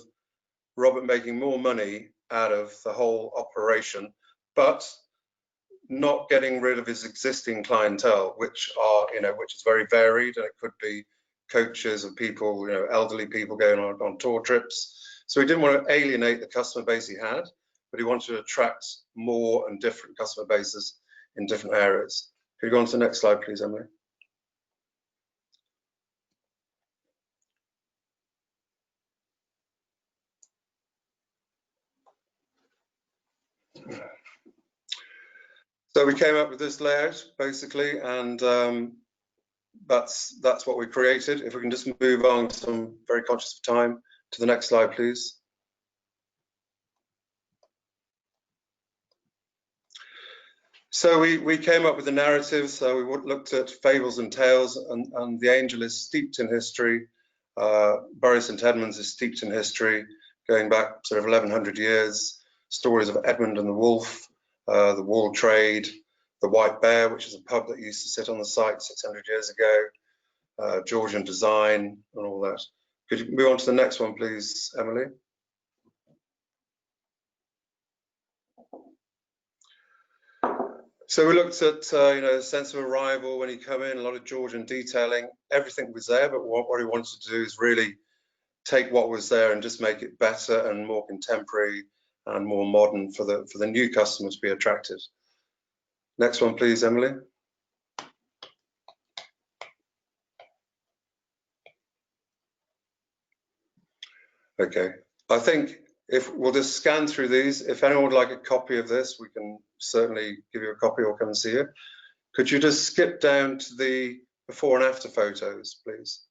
Robert making more money out of the whole operation, but not getting rid of his existing clientele, which is very varied, and it could be coaches and people, elderly people going on tour trips. So he didn't want to alienate the customer base he had, but he wanted to attract more and different customer bases in different areas. Could you go on to the next slide, please, Emily? So we came up with this layout basically, and that's what we created. If we can just move on, because I'm very conscious of time, to the next slide, please. So we came up with the narrative. So we looked at fables and tales, and the Angel is steeped in history. Bury St Edmunds is steeped in history, going back sort of 1100 years. Stories of Edmund and the Wolf, the wool trade, the White Bear, which is a pub that used to sit on the site 600 years ago, Georgian design and all that. Could you move on to the next one, please, Emily? So we looked at, sense of arrival when you come in, a lot of Georgian detailing. Everything was there, but what we wanted to do is really take what was there and just make it better and more contemporary and more modern for the new customers to be attracted. Next one, please, Emily. Okay, I think if we'll just scan through these, if anyone would like a copy of this, we can certainly give you a copy or come and see it. Could you just skip down to the before and after photos, please?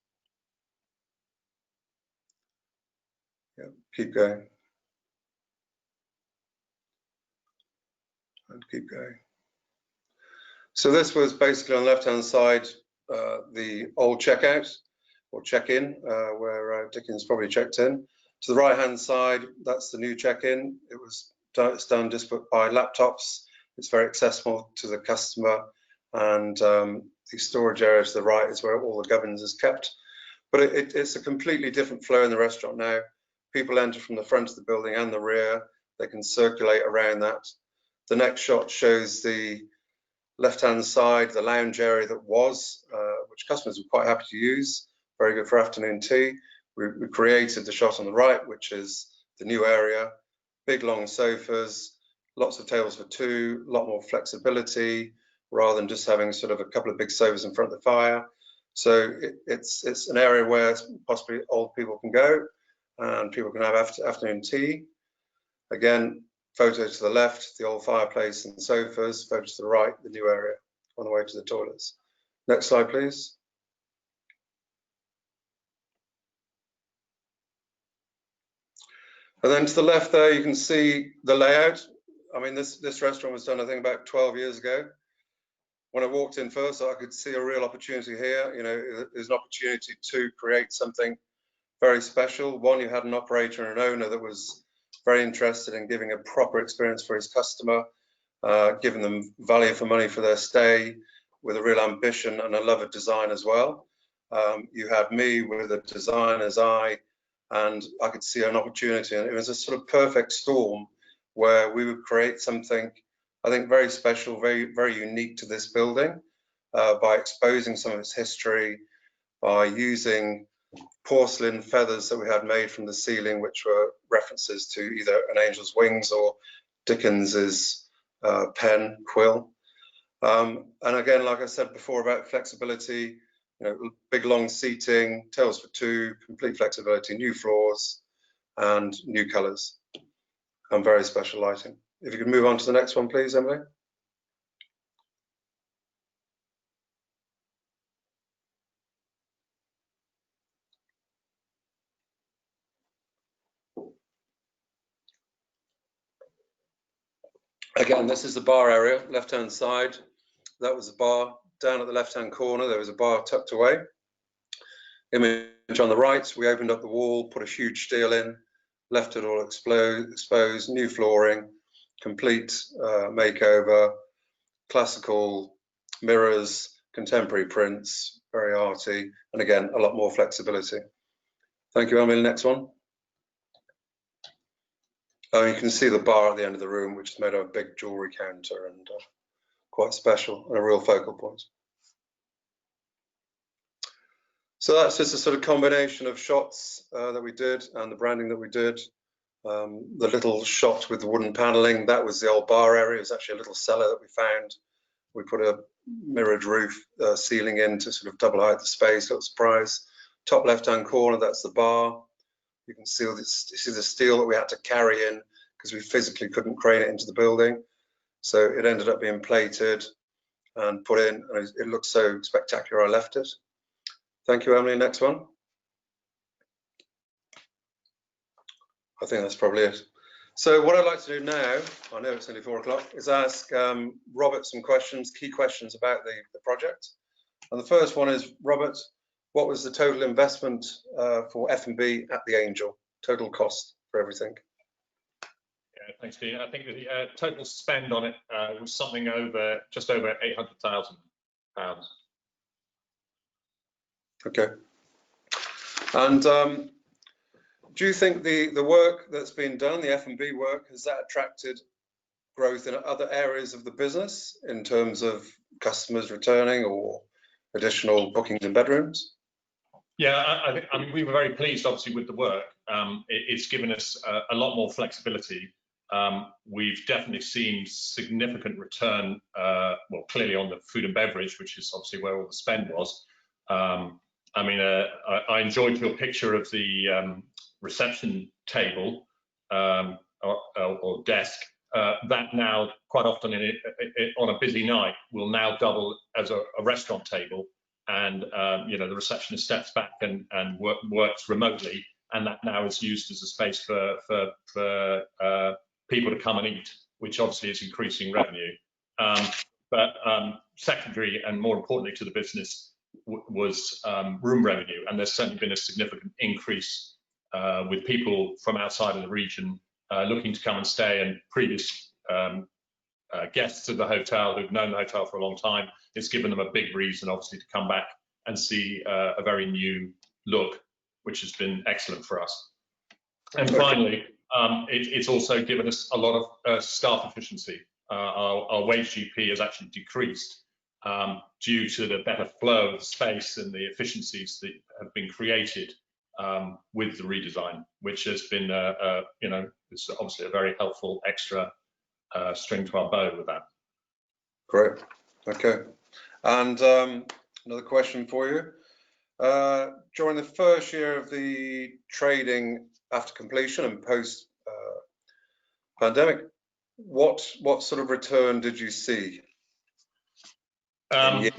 Yeah, keep going. And keep going. So this was basically on the left-hand side, the old checkout or check-in, where Dickens probably checked in. To the right-hand side, that's the new check-in. It's done just by laptops. It's very accessible to the customer, and the storage area to the right is where all the gubbins is kept. But it's a completely different flow in the restaurant now. People enter from the front of the building and the rear. They can circulate around that. The next shot shows the left-hand side, the lounge area that was, which customers were quite happy to use. Very good for afternoon tea. We created the shot on the right, which is the new area. Big long sofas, lots of tables for two, a lot more flexibility, rather than just having sort of a couple of big sofas in front of the fire. So it's an area where possibly old people can go and people can have afternoon tea. Again, photo to the left, the old fireplace and sofas. Photo to the right, the new area on the way to the toilets. Next slide, please. And then to the left there, you can see the layout. I mean, this restaurant was done, I think, about 12 years ago. When I walked in first, I could see a real opportunity here. There's an opportunity to create something very special. One, you had an operator and an owner that was very interested in giving a proper experience for his customer, giving them value for money for their stay, with a real ambition and a love of design as well. You had me with a designer's eye, and I could see an opportunity, and it was a sort of perfect storm where we would create something, I think, very special, very, very unique to this building, by exposing some of its history, by using porcelain feathers that we had made from the ceiling, which were references to either an angel's wings or Dickens's pen, quill. And again, like I said before about flexibility, big long seating, tables for two, complete flexibility, new floors and new colors. and very special lighting. If you could move on to the next one, please, Emily. Again, this is the bar area, left-hand side. That was the bar. Down at the left-hand corner, there was a bar tucked away. Image on the right, we opened up the wall, put a huge steel in, left it all exposed, new flooring, complete makeover, classical mirrors, contemporary prints, very arty, and again, a lot more flexibility. Thank you, Emily. Next one. You can see the bar at the end of the room, which is made of a big jewellery counter and quite special and a real focal point. So that's just a sort of combination of shots that we did and the branding that we did. The little shot with the wooden panelling, that was the old bar area. It was actually a little cellar that we found. We put a mirrored roof ceiling in to sort of double height the space, little surprise. Top left-hand corner, that's the bar. You can see the steel that we had to carry in because we physically couldn't crane it into the building. So it ended up being plated and put in, and it looked so spectacular I left it. Thank you, Emily. Next one. I think that's probably it. So what I'd like to do now, I know it's only 4 o'clock, is ask Robert some questions, key questions about the project. And the first one is, Robert, what was the total investment for F&B at the Angel? Total cost for everything? Yeah, thanks, Dean. I think the total spend on it was something over, just over £800,000. Okay. And do you think the work that's been done, the F&B work, has that attracted growth in other areas of the business in terms of customers returning or additional bookings in bedrooms? Yeah, I mean, we were very pleased, obviously, with the work. It's given us a lot more flexibility. We've definitely seen significant return, well, clearly on the food and beverage, which is obviously where all the spend was. I mean, I enjoyed your picture of the reception table or desk. That now, quite often on a busy night, will now double as a restaurant table. And you know, the receptionist steps back and works remotely, and that now is used as a space for people to come and eat, which obviously is increasing revenue. But secondary and more importantly to the business was room revenue, and there's certainly been a significant increase with people from outside of the region looking to come and stay, and previous guests of the hotel who've known the hotel for a long time. It's given them a big reason, obviously, to come back and see a very new look, which has been excellent for us. And finally, it's also given us a lot of staff efficiency. Our wage GP has actually decreased due to the better flow of space and the efficiencies that have been created with the redesign, which has been, you know, it's obviously a very helpful extra string to our bow with that. Great. Okay. And another question for you. During the first year of the trading after completion and post pandemic, what sort of return did you see? Yeah,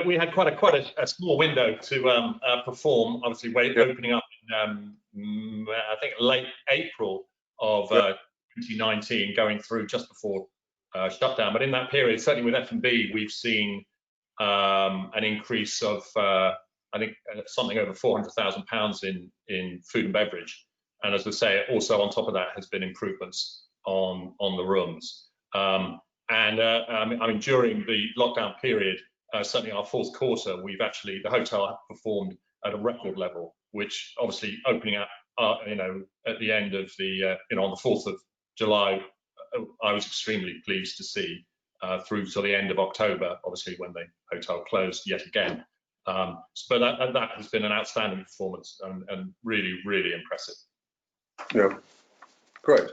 we had quite a small window to perform. Obviously, opening up in I think late April of 2019, going through just before shutdown. But in that period, certainly with F&B, we've seen an increase of I think something over £400,000 in food and beverage. And as I say, also on top of that has been improvements on the rooms. I mean, during the lockdown period, certainly our fourth quarter, the hotel performed at a record level, which obviously opening up, you know, at the end of the, you know, on the 4th of July, I was extremely pleased to see through to the end of October, obviously when the hotel closed yet again. But that has been an outstanding performance and really, really impressive. Yeah, great.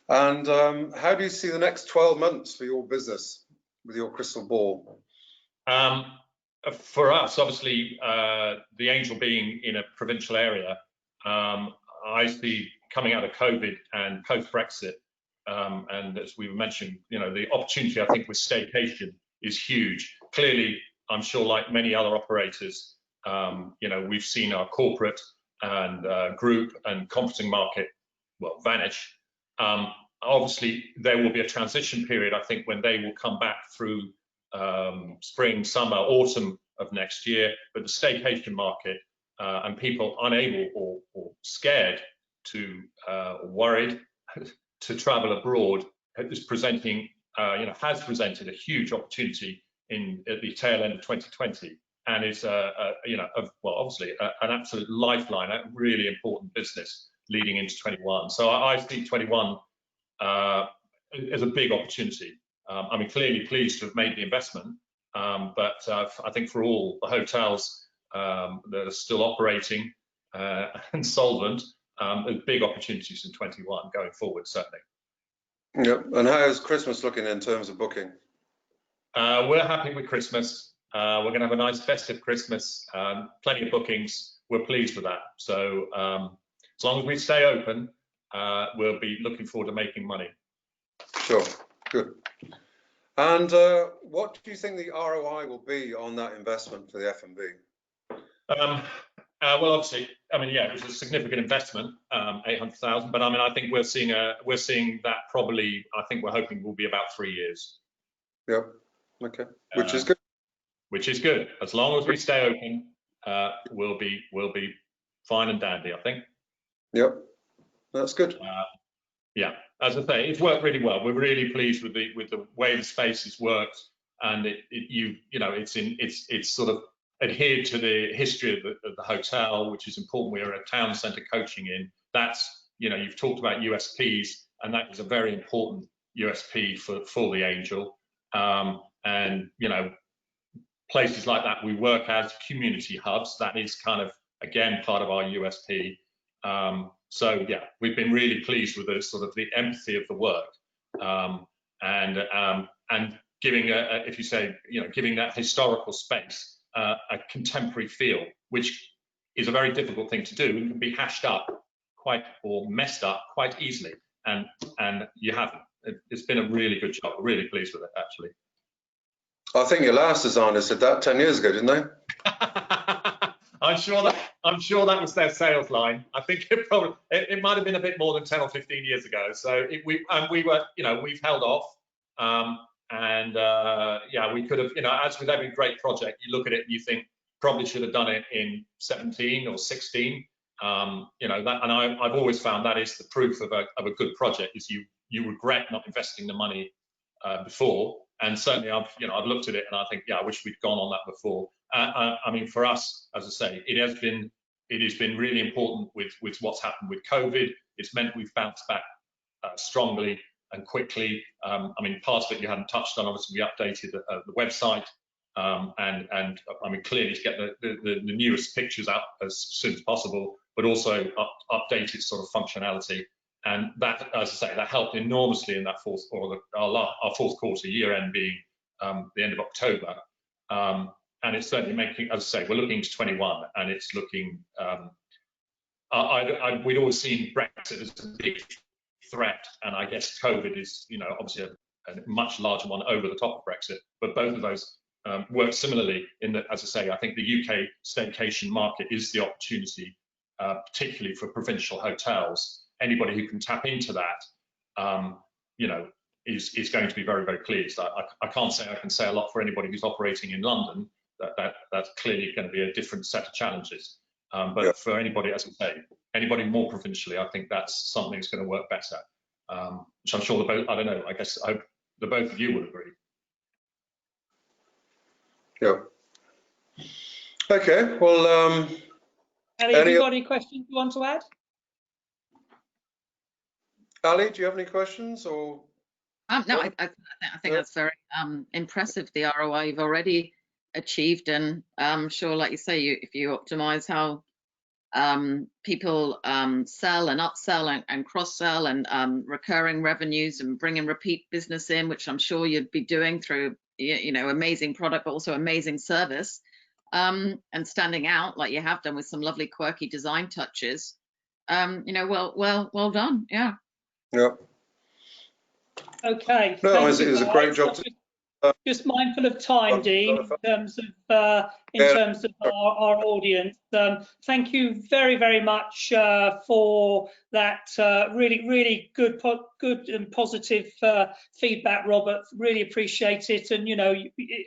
And how do you see the next 12 months for your business with your crystal ball? For us, obviously, the Angel being in a provincial area, I see coming out of COVID and post-Brexit, and as we were mentioning, the opportunity, I think, with staycation is huge. Clearly, I'm sure, like many other operators, we've seen our corporate and group and conferencing market, vanish. Obviously, there will be a transition period, I think, when they will come back through spring, summer, autumn of next year. But the staycation market and people unable or scared to, worried to travel abroad is presenting, has presented a huge opportunity at the tail end of 2020, and is, obviously an absolute lifeline, a really important business leading into 21. So I see 21 as a big opportunity. I mean, clearly pleased to have made the investment, but I think for all the hotels that are still operating and solvent, there's big opportunities in 21 going forward, certainly. Yep. And how's Christmas looking in terms of booking? We're happy with Christmas. We're going to have a nice festive Christmas, plenty of bookings. We're pleased with that. So as long as we stay open, we'll be looking forward to making money. Sure, good. And what do you think the ROI will be on that investment for the F&B? Well, obviously, I mean, yeah, it was a significant investment, 800,000. But I mean, I think we're seeing that probably. I think we're hoping will be about 3 years. Yep. Okay. Which is good. Which is good. As long as we stay open, we'll be fine and dandy, I think. Yep. That's good. Yeah. As I say, it's worked really well. We're really pleased with the way the space has worked, and it's sort of adhered to the history of the hotel, which is important. We are a town centre coaching in. That's, you've talked about USPs, and that is a very important USP for the Angel. And places like that, we work as community hubs. That is kind of, again, part of our USP. So yeah, we've been really pleased with the empathy of the work, and giving if you say, giving that historical space a contemporary feel, which is a very difficult thing to do and can be hashed up or messed up quite easily. And you haven't. It's been a really good job. We're really pleased with it, actually. I think your last designer said that 10 years ago, didn't they? I'm sure that was their sales line. I think it might have been a bit more than 10 or 15 years ago. So we've held off, yeah, we could have, as with every great project, you look at it and you think probably should have done it in 17 or 16. And I've always found that is the proof of a good project, is you regret not investing the money before. And certainly I've looked at it and I think, yeah, I wish we'd gone on that before. I mean, for us, as I say, it has been really important with what's happened with COVID. It's meant we've bounced back strongly and quickly. I mean, part of it you hadn't touched on. Obviously, we updated the website, and I mean, clearly to get the newest pictures out as soon as possible, but also updated sort of functionality. And that, as I say, that helped enormously in that our fourth quarter, year end being the end of October. And it's certainly making, as I say, we're looking to 21, and it's looking. We'd always seen Brexit as a big threat, and I guess COVID is, obviously a much larger one over the top of Brexit. But both of those work similarly in that, as I say, I think the UK staycation market is the opportunity, particularly for provincial hotels. Anybody who can tap into that, is going to be very, very pleased. I can't say I can say a lot for anybody who's operating in London. That's clearly going to be a different set of challenges. But yeah, for anybody, as I say, anybody more provincially, I think that's something that's going to work better. Which I'm sure I don't know, I guess I hope the both of you would agree. Yeah. Okay, well, Ellie, have you got any questions you want to add? Ali, do you have any questions or? No, I think that's very impressive, the ROI you've already achieved, and I'm sure, like you say, if you optimize how people sell and upsell and cross-sell and recurring revenues and bringing repeat business in, which I'm sure you'd be doing through, amazing product, but also amazing service, and standing out like you have done with some lovely quirky design touches. you know, well done. Yeah. Yeah. Okay. No, thank it was you, a great job. Just mindful of time, Dean, in terms of our audience. Thank you very, very much for that really good and positive feedback, Robert. Really appreciate it. And you know,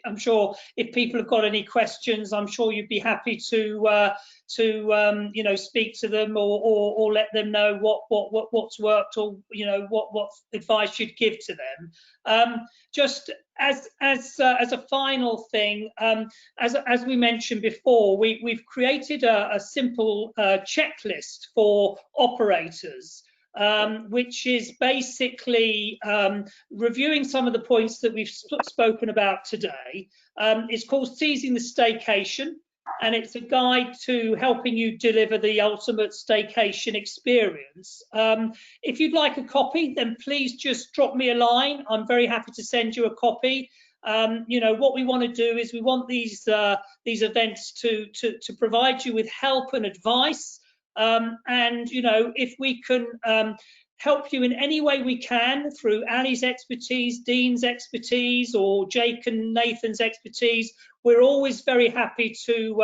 I'm sure if people have got any questions, I'm sure you'd be happy to you know, speak to them or let them know what's worked, or you know, what advice you'd give to them. Just as a final thing, as we mentioned before, we've created a simple checklist for operators, which is basically reviewing some of the points that we've spoken about today. It's called Seizing the Staycation, and it's a guide to helping you deliver the ultimate staycation experience. If you'd like a copy, then please just drop me a line. I'm very happy to send you a copy. You know, what we want to do is we want these events to provide you with help and advice. And you know, if we can help you in any way we can through Ali's expertise, Dean's expertise, or Jake and Nathan's expertise, we're always very happy to you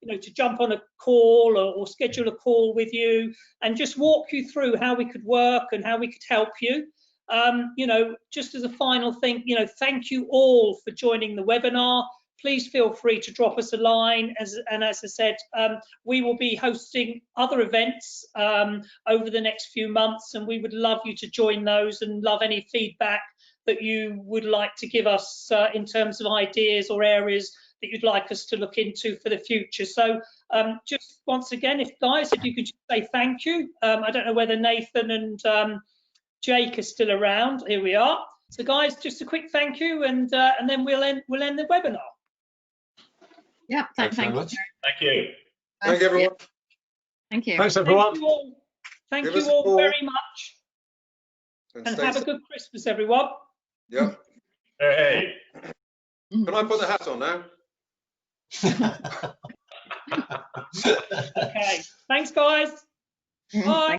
know, to jump on a call or schedule a call with you and just walk you through how we could work and how we could help you. You know, just as a final thing, you know, thank you all for joining the webinar. Please feel free to drop us a line. And as I said, we will be hosting other events over the next few months, and we would love you to join those and love any feedback that you would like to give us in terms of ideas or areas that you'd like us to look into for the future. So just once again, if you could just say thank you. I don't know whether Nathan and Jake are still around. Here we are. So guys, just a quick thank you, and then we'll end the webinar. Yeah, thank you. Thank you. Thank you, everyone. Yeah. Thank you. Thanks, everyone. Thank you all very much. And have a good Christmas, everyone. Yep. Hey. Can I put the hat on now? Okay. Thanks, guys. Bye.